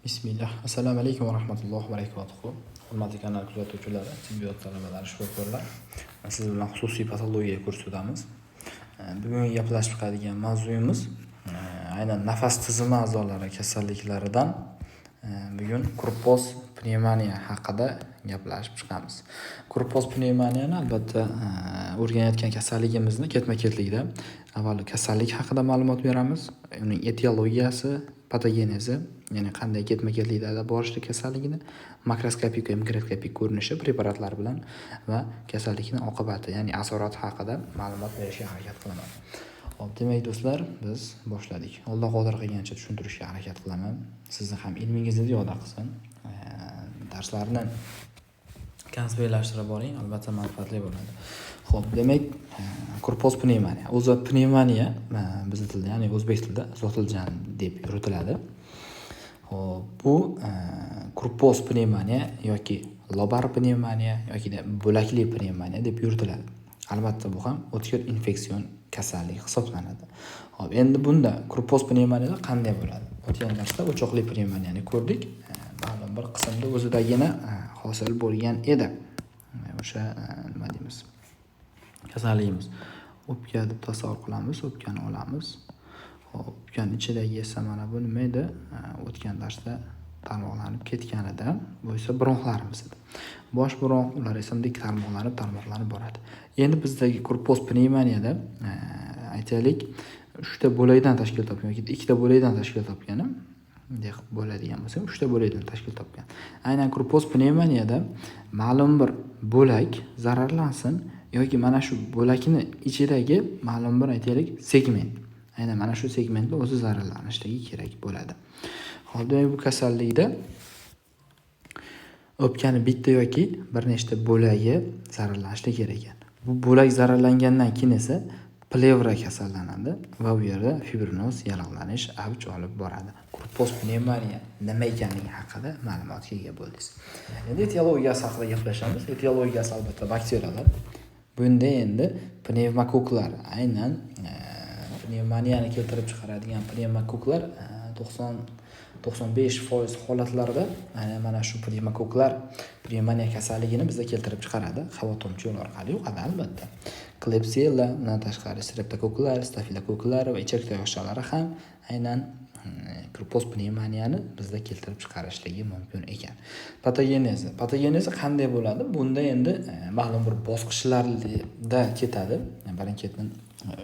Bismillah. Assalomu alaykum va rahmatullohi va barakatuh. Hurmatli kanal kuzatuvchilari, tibbiyot talabalari, shifokorlar. Siz bilan xususiy patologiya kursidamiz. Bugun gaplashib chiqadigan mavzuyimiz aynan nafas tizimi a'zolari kasalliklaridan bugun kurpoz pnevmoniya haqida gaplashib chiqamiz. Kurpoz pnevmoniyani albatta o'rganayotgan kasalligimizni ketma-ketlikda avvalo kasallik haqida ma'lumot beramiz, uning etiologiyasi, patogenezi, ya'ni qanday ketma-ketlikda borishli kasalligini, makroskopik va mikroskopik ko'rinishi, preparatlar bilan va kasallikning oqibati, ya'ni asorati haqida ma'lumot berishga harakat qilaman. Xo'p, demak do'stlar, biz boshladik. Alloh qodir qilgancha tushuntirishga harakat qilaman. Sizni ham ilmingizni ziyoda qilsin. Darslarni konspektlashtirib boring, albatta manfaatli bo'ladi. Xo'p, demak, kurpoz pnevmoniya. O'zi pnevmoniya bizning tilda, ya'ni o'zbek tilida zotiljan deb yuritiladi. Xo'p, bu kurpoz pnevmoniya yoki lobar pnevmoniya yoki bo'lakli pnevmoniya deb yuritiladi. Albatta bu ham o'tkir infeksion kasallik hisoblanadi. Xo'p, endi bunda kurpoz pnevmoniyada qanday bo'ladi? O'tgan darsda o'choqli pnevmoniyani ko'rdik. Ma'lum bir qismda o'zidagina hosil bo'lgan edi. O'sha nima deymiz? Kasalligimiz. O'pka deb tasavvur qilamiz, o'pkani olamiz. Xo'p, o'pkani ichidagi esa mana bu nima edi? O'tgan darsda tarmoqlanib ketganida, bu esa bronxlarimiz edi. Bosh bronx, ular esa dik tarmoqlanib boradi. Endi bizdagi kurpoz pnevmoniyada aytaylik, 3 ta bo'lakdan tashkil topgan yoki 2 ta bo'lakdan tashkil topgan, deb bo'ladigan bo'lsa, 3 ta bo'lakdan tashkil topgan. Aynan kurpoz pnevmoniyada ma'lum bir bo'lak zararlansin yoki mana shu bo'lakning ichidagi ma'lum bir aytaylik segment, aynan mana shu segmentda o'zi zararlanishligi kerak bo'ladi. Hozir bu kasallikda o'pkani bitta yoki bir nechta bo'lagi zararlanishi kerak ekan. Bu bo'lak zararlangandan keyin esa plevra kasallanadi va u yerda fibrinoz, yallig'lanish avj olib boradi. Kurpoz pnevmoniya nima ekanligi haqida ma'lumotga ega bo'ldingiz. Endi etiologiyasi haqida gaplashamiz. Etiologiyasi albatta bakteriyalar. Bunda endi pnevmokoklar, aynan pnevmoniyani keltirib chiqaradigan pnevmokoklar 95% holatlarda mana shu pnevmokoklar pnevmoniya kasalligini bizga keltirib chiqaradi. Havo tomchi yo'l orqali yuqadi albatta. Klebsiella, undan tashqari streptokoklar, stafilokoklar va ichak toyog'chalari ham aynan kurpoz pnevmoniyani bizga keltirib chiqarishligi mumkin ekan. Patogenezi qanday bo'ladi? Bunda endi ma'lum bir bosqichlarda ketadi. Birin-ketin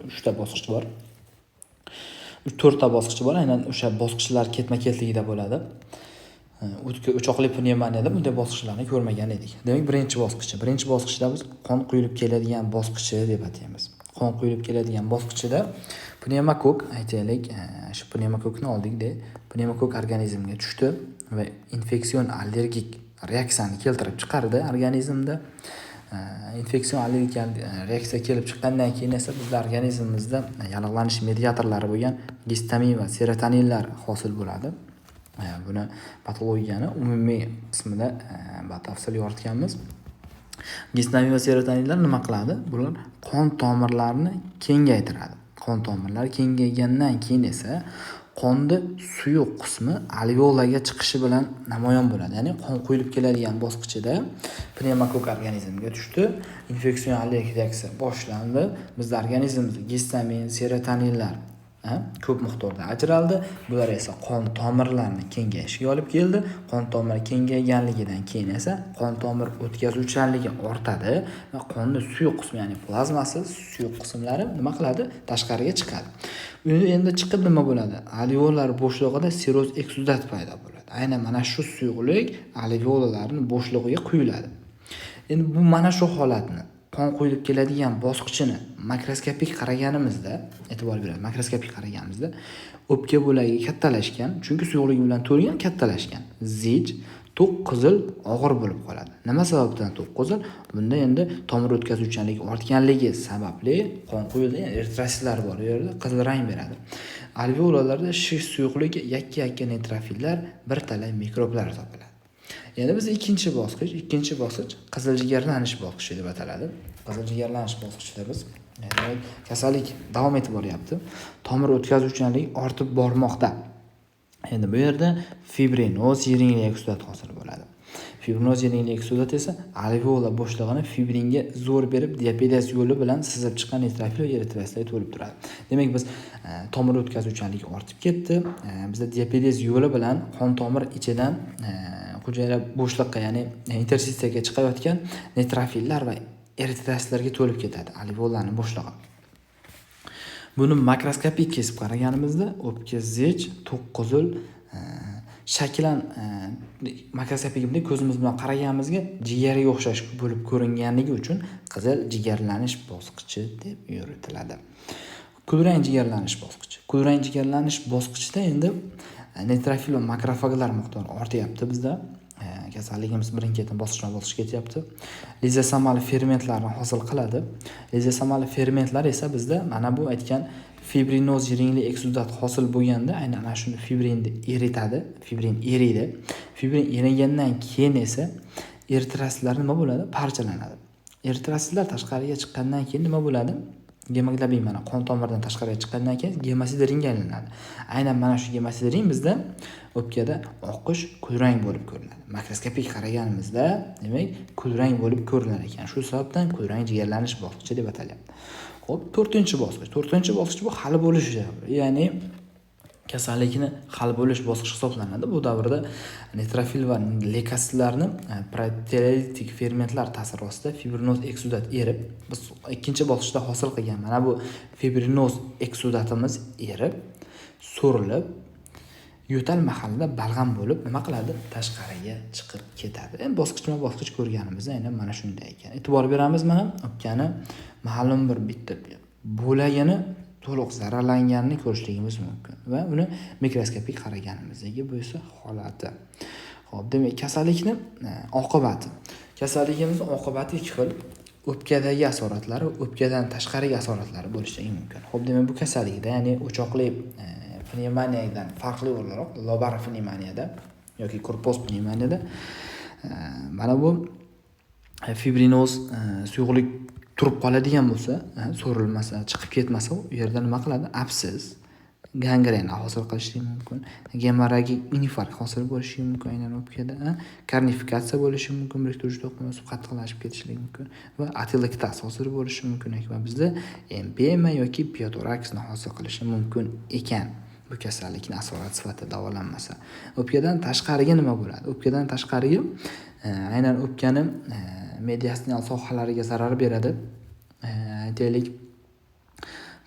3 ta bosqich bor. 4 ta bosqichi bor. Aynan o'sha bosqichlar ketma-ketligida bo'ladi. O'choqli pnevmoniyada bunday bosqichlarni ko'rmagan edik. Demak, birinchi bosqichda biz qon quyilib keladigan bosqichi deb ataymiz. Qon quyilib keladigan bosqichida pnevmokok, aytaylik, shu pnevmokokni oldikda, pnevmokok organizmga tushdi va infeksion allergik reaksiyani keltirib chiqardi organizmda. Infeksion allergik reaksiya kelib chiqqandan keyin esa bizning organizmimizda yallig'lanish mediatorlari bo'lgan gistamin va serotoninlar hosil bo'ladi. Buni patologiyani umumiy qismida batafsil yoritganmiz. Gistamin va serotoninlar nima qiladi? Bular qon tomirlarini kengaytiradi. Qon tomirlari kengaygandan keyin esa qonni suyuq qismi alveolaga chiqishi bilan namoyon bo'ladi. Ya'ni qon quyilib keladigan bosqichida pnevmokok organizmga tushdi, infeksion allergik reaksiya boshlandi. Bizning organizmimizda gistamin, serotoninlar ko'p miqdorda ajraldi. Bular esa qon tomirlarini kengayishiga olib keldi. Qon tomiri kengayganligidan keyin esa qon tomir o'tkazuvchanligi ortadi va qonning suyuq qismi, ya'ni plazmasi, suyuq qismlari nima qiladi? Tashqariga chiqadi. Endi chiqib nima bo'ladi? Alveolar bo'shlig'ida siroz eksudat paydo bo'ladi. Aynan mana shu suyuqlik alveolalarning bo'shlig'iga quyiladi. Endi bu mana shu holatni qon quyilib keladigan bosqichini makroskopik qaraganimizda, e'tibor beramiz. Makroskopik qaraganimizda o'pka bo'lagi kattalashgan, chunki suyuqlik bilan to'lgan, kattalashgan. Zich, to'q qizil, og'ir bo'lib qoladi. Nima sababdan to'q qizil? Bunda endi tomir o'tkazuvchanligi ortganligi sababli qon quyilgan eritrositlar bor, u yerda qizil rang beradi. Alveolalarda shish suyuqlik yakka-yakka neytrofillar, bir talay mikroblar topiladi. Endi biz ikkinchi bosqich qizil jigarlanish bosqichi deb ataladi. Qizil jigarlanish bosqichida biz kasallik davom etib boryapti. Tomir o'tkazuvchanligi ortib bormoqda. Endi bu yerda fibrinoz yiringli eksudat hosil bo'ladi. Fibrinoz yiringli eksudat esa alveola bo'shlig'ini fibringa zo'r berib, diapedaz yo'li bilan sizib chiqqan neytrofil va eritrotsitlar to'lib turadi. Demak, biz tomir o'tkazuvchanligi ortib ketdi. Bizda diapedaz yo'li bilan qon tomir ichidan hujayra bo'shliqqa, ya'ni interstitsiyaga chiqayotgan neytrofillar va eritrotsitlarga to'lib ketadi alveolaning bo'shlig'i. Buni makroskopik kesib qaraganimizda o'pka zich, to'qqizul shaklan makroskopik ko'zimiz bilan qaraganimizga jigarga o'xshash bo'lib ko'ringanligi uchun qizil jigarlanish bosqichi deb yuritiladi. Kulrang jigarlanish bosqichi. Kulrang jigarlanish bosqichida endi neytrofil va makrofaglar miqdori ortyapti bizda. Kasalligimiz birin-ketin bosqichma-bosqich ketyapti. Lizosomal fermentlarni hosil qiladi. Lizosomal fermentlar esa bizda mana bu aytgan fibrinoz yiringli eksudat hosil bo'lganda aynan ana shuni fibrinni eritadi. Fibrin eriydi. Fibrin erigandan keyin esa eritrotsitlar nima bo'ladi? Parchalanadi. Eritrotsitlar tashqariga chiqqandan keyin nima bo'ladi? Gemoglobin mana qon tomirdan tashqariga chiqqandan keyin gemosideringa aylanadi. Aynan mana shu gemosiderin bizda o'pkada oqish kulrang bo'lib ko'rinadi. Makroskopik qaraganimizda, demak, kulrang bo'lib ko'rinar ekan. Shu sababdan kulrang jigarlanish bosqichi deb atalyapti. Xo'p, 4-bosqich. 4-bosqich bu hali bo'lish davri. Ya'ni kasallikni hal bo'lish bosqichi hisoblanadi. Bu davrda neytrofil va leykositlarni proteolitik fermentlar ta'siri ostida fibrinoz eksudat erib, biz ikkinchi bosqichda hosil qilgan mana bu fibrinoz eksudatimiz erib, so'rilib, yo'tal mahallida balg'am bo'lib nima qiladi? Tashqariga chiqib ketadi. Endi bosqichma-bosqich ko'rganimizda aynan mana shunday ekan. E'tibor beramiz, mana o'pkani ma'lum bir bitta bo'lagini to'liq zararlanganini ko'rishligimiz mumkin va uni mikroskopik qaraganimizdagi bu esa holati. Xo'p, demak, kasallikni oqibati. Kasalligimizning oqibati ikki xil. O'pkadagi asoratlari, o'pkadan tashqariga asoratlari bo'lishligi mumkin. Xo'p, demak, bu kasallikda, ya'ni o'choqli pnevmoniyadan farqli o'laroq lobar pnevmoniyada yoki korpus pnevmoniyada mana bu fibrinoz suyuqlik turib qoladigan bo'lsa, so'rilmasa, chiqib ketmasa, u yerda nima qiladi? Absis, gangrena hosil qilishi mumkin, gemorragik infarkt hosil bo'lishi mumkin, aynan o'pkada karnifikatsiya bo'lishi mumkin, biriktiruvchi to'qimalar qattiqlashib ketishligi mumkin va atelektas hosil bo'lishi mumkin va bizda empema yoki piotoraksni hosil qilishi mumkin ekan. Bu kasallikning asorat sifatida davolanmasa. O'pkadan tashqariga nima bo'ladi? O'pkadan tashqariga aynan o'pkani mediastinal sohalariga zarar beradi. Aytaylik,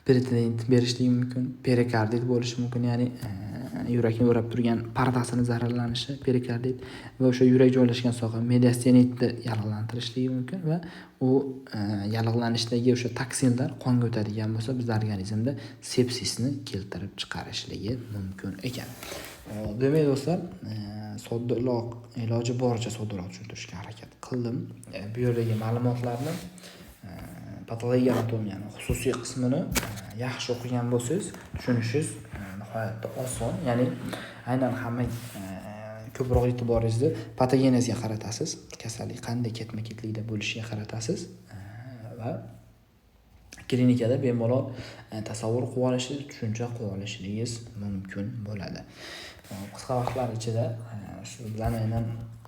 peritonit berishligi mumkin, perikardit bo'lishi mumkin, ya'ni yurakni o'rab turgan pardasini zararlanishi, perikardit va o'sha yurak joylashgan soha mediastinitni yallig'lantirishligi mumkin va u yallig'lanishdagi o'sha toksinlar qonga o'tadigan bo'lsa, biz organizmda sepsisni keltirib chiqarishligi mumkin ekan. Demak, do'stlar, soddaroq, iloji boricha soddaroq tushuntirishga harakat qildim. Bu yerdagi ma'lumotlarni patologik anatomiyani xususiy qismini yaxshi o'qigan bo'lsangiz, tushunishingiz nihoyatda oson. Ya'ni aynan hamma ko'proq e'tiboringizni patogenezga qaratasiz, kasallik qanday ketma-ketlikda bo'lishiga qaratasiz va klinikada bemalol tasavvur qilib olishingiz, tushuncha qilib olishingiz mumkin bo'ladi. Qisqa vaqtlar ichida siz bilan aynan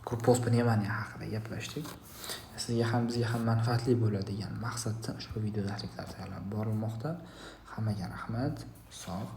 korpus pnevmoniya haqida gaplashdik. Sizga ham bizga ham manfaatli bo'ladigan maqsadda ushbu video darsliklar tayyorlab borilmoqda. Hammaga rahmat. Sog'